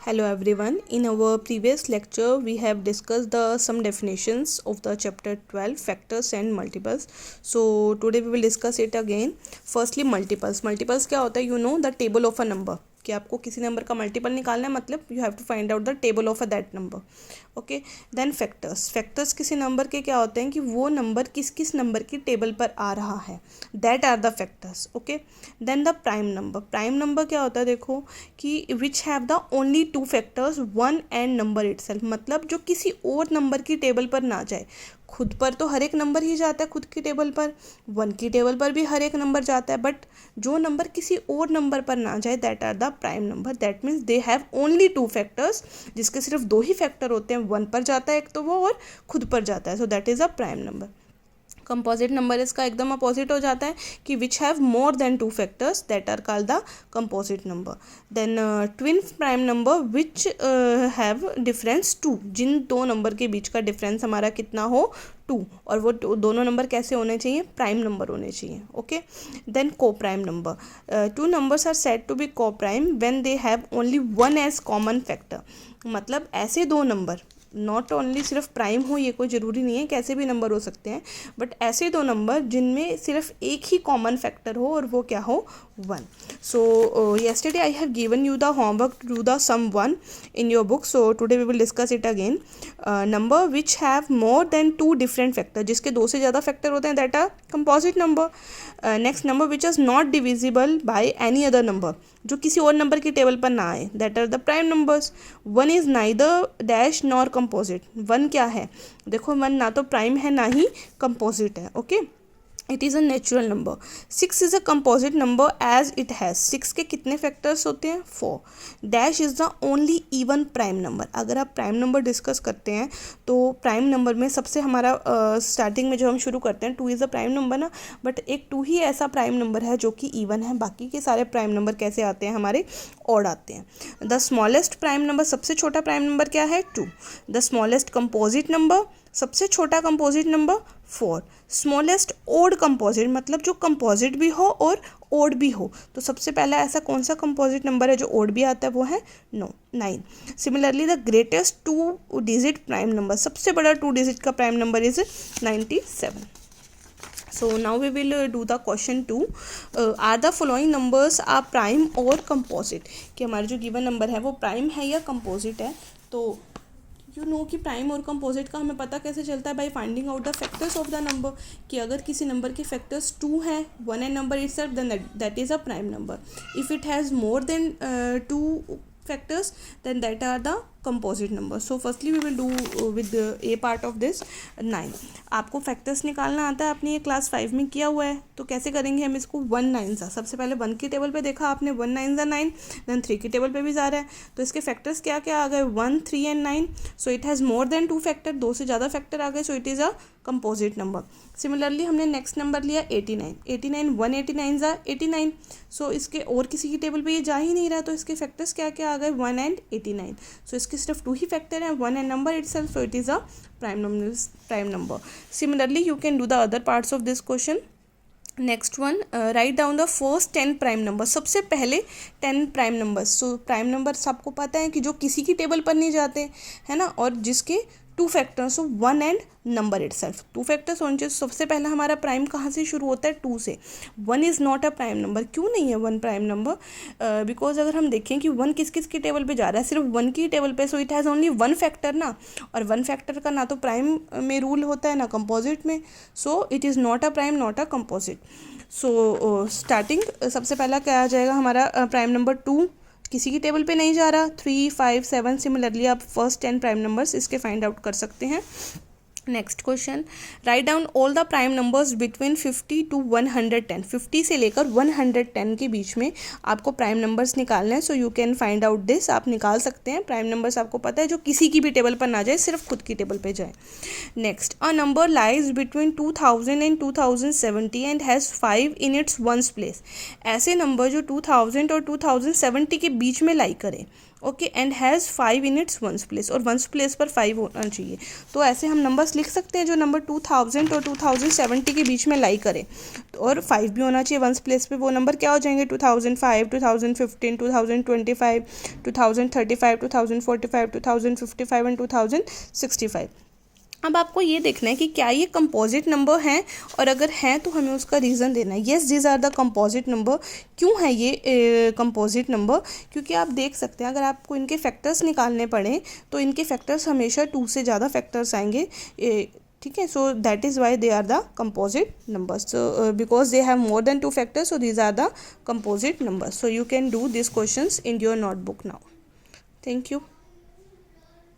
Hello everyone. In our previous lecture, we have discussed some definitions of the chapter 12 factors and multiples. So today we will discuss it again. Firstly, multiples. Multiples क्या होता है? You know the table of a number. कि आपको किसी number का multiple निकालना है, मतलब you have to find out the table of a that number. Okay. Then factors. Factors किसी नंबर के क्या होते हैं कि वो नंबर किस किस नंबर की टेबल पर आ रहा है, that are the factors. Okay. Then the prime number. Prime number क्या होता है, देखो कि which have the only two factors, one and number itself, मतलब जो किसी और नंबर की टेबल पर ना जाए. खुद पर तो हर एक नंबर ही जाता है, खुद की टेबल पर, वन की टेबल पर भी हर एक नंबर जाता है, बट जो नंबर किसी और नंबर पर ना जाए that are the prime number. That means they have only two factors, जिसके सिर्फ दो ही फैक्टर होते हैं, वन पर जाता है एक तो वो, और खुद पर जाता है. So that is a prime number. Composite number इसका एकदम अपोजिट हो जाता है कि which have more than two factors, that are called the composite number. Then twin prime number which have difference two, जिन दो नंबर के बीच का डिफरेंस हमारा कितना हो, टू, और वो दोनों नंबर कैसे होने चाहिए, प्राइम नंबर होने चाहिए. Okay. Then coprime number. Two numbers are said to be coprime when they have only one as common factor. मतलब ऐसे दो नंबर, नॉट ओनली सिर्फ प्राइम हो, ये कोई ज़रूरी नहीं है, कैसे भी नंबर हो सकते हैं, बट ऐसे दो नंबर जिनमें सिर्फ एक ही कॉमन फैक्टर हो और वो क्या हो, one. So yesterday I have given you the homework to do the sum 1 in your book, so today we will discuss it again. Number which have more than two different factor, जिसके दो से ज़्यादा factor होते हैं, that are composite number. Next, number which is not divisible by any other number, जो किसी और number की टेबल पर ना आए, that are the prime numbers. One is neither dash nor composite. One क्या है, देखो वन ना तो प्राइम है ना ही कंपोजिट है. Okay. It is a natural number. Six is a composite number as it has. Six के कितने फैक्टर्स होते हैं, four. Dash is the only even prime number. अगर आप प्राइम नंबर डिस्कस करते हैं तो प्राइम नंबर में सबसे हमारा स्टार्टिंग में जो हम शुरू करते हैं, two is a prime number ना, बट एक टू ही ऐसा प्राइम नंबर है जो कि इवन है. बाकी के सारे प्राइम नंबर कैसे आते हैं, हमारे ऑड आते हैं. द स्मॉलेस्ट प्राइम नंबर, सबसे छोटा प्राइम नंबर क्या है, two. The smallest composite number, सबसे छोटा composite number, four. Smallest odd composite, मतलब जो कंपोजिट भी हो और ओड भी हो, तो सबसे पहला ऐसा कौन सा कंपोजिट नंबर है जो ओड भी आता है, वो है nine. Similarly the greatest two digit prime number, सबसे बड़ा टू डिजिट का prime number is 97. So now we will do the question 2. Are the following numbers are prime or composite? कि हमारे जो गिवन नंबर है वो प्राइम है या कंपोजिट है. तो यू नो कि प्राइम और कंपोजिट का हमें पता कैसे चलता है, by finding out the factors of the number. कि अगर किसी नंबर के फैक्टर्स टू हैं, one and number itself, then that is a prime number. If it has more than two factors, then that are the composite numbers. So firstly we will do with the a part of this 9. आपको factors निकालना आता है, आपने ये class 5 में किया हुआ है, तो कैसे करेंगे हम इसको, वन नाइन सा. सबसे पहले वन की टेबल पे देखा आपने, वन नाइन सा नाइन. देन थ्री की टेबल पे भी जा रहा है, तो इसके फैक्टर्स क्या क्या आ गए, one, three and nine. So it has more than two factor, दो से ज़्यादा फैक्टर आ गए, so it is a composite number. Similarly हमने नेक्स्ट नंबर लिया 89. 89 वन 89 ज़ा 89. सो इसके और किसी की टेबल पे ये जा ही नहीं रहा, तो इसके फैक्टर्स क्या क्या आ गए, वन एंड 89. सो इसके सिर्फ टू ही फैक्टर हैं, one and number itself, so it is a prime number. Similarly you can do the other parts of this question. Next one, write down the first 10 prime number. सबसे पहले 10 prime numbers. So prime numbers आपको पता है कि जो किसी की table पर नहीं जाते है ना, और जिसके टू फैक्टर्स हो, one and number itself. Two factors होने चाहिए. सबसे पहला हमारा प्राइम कहाँ से शुरू होता है, टू से. One is not a prime number. क्यों नहीं है वन प्राइम नंबर, बिकॉज अगर हम देखें कि वन किस किस की टेबल पे जा रहा है, सिर्फ वन की टेबल पे, so it has only one factor ना, और वन फैक्टर का ना तो प्राइम में रूल होता है ना कंपोजिट में. So it is not a prime, not a composite. So starting सबसे पहला क्या आ जाएगा हमारा, प्राइम नंबर टू किसी की टेबल पे नहीं जा रहा. 3, 5, 7. सिमिलरली आप फर्स्ट 10 प्राइम नंबर्स इसके फाइंड आउट कर सकते हैं. Next question, write down all the prime numbers between 50 to 110. 50 से लेकर 110 के बीच में आपको प्राइम नंबर्स निकालने हैं. सो you can find out this. आप निकाल सकते हैं प्राइम नंबर्स, आपको पता है जो किसी की भी टेबल पर ना जाए, सिर्फ खुद की टेबल पे जाए. Next, a number lies between 2000 and 2070 and has 5 in its ones place. ऐसे नंबर जो 2000 और 2070 के बीच में लाई करें. Okay, and has 5 in its ones place, और वंस प्लेस पर 5 होना चाहिए। तो ऐसे हम नंबर्स लिख सकते हैं जो नंबर 2000 और 2070 के बीच में लाई करें, और 5 भी होना चाहिए वंस प्लेस पे। वो नंबर क्या हो जाएंगे? 2005, 2015, 2025, 2035, 2045, 2055 एंड 2065। अब आपको ये देखना है कि क्या ये कंपोजिट नंबर हैं, और अगर हैं तो हमें उसका रीज़न देना है। Yes, these are the composite number. क्यों है ये कंपोजिट नंबर? क्योंकि आप देख सकते हैं, अगर आपको इनके फैक्टर्स निकालने पड़े तो इनके फैक्टर्स हमेशा 2 से ज़्यादा फैक्टर्स आएंगे। ठीक है, so that is why they are the composite numbers, because they have more than 2 factors, so these are the composite numbers. So you can do this questions in your notebook now. Thank you.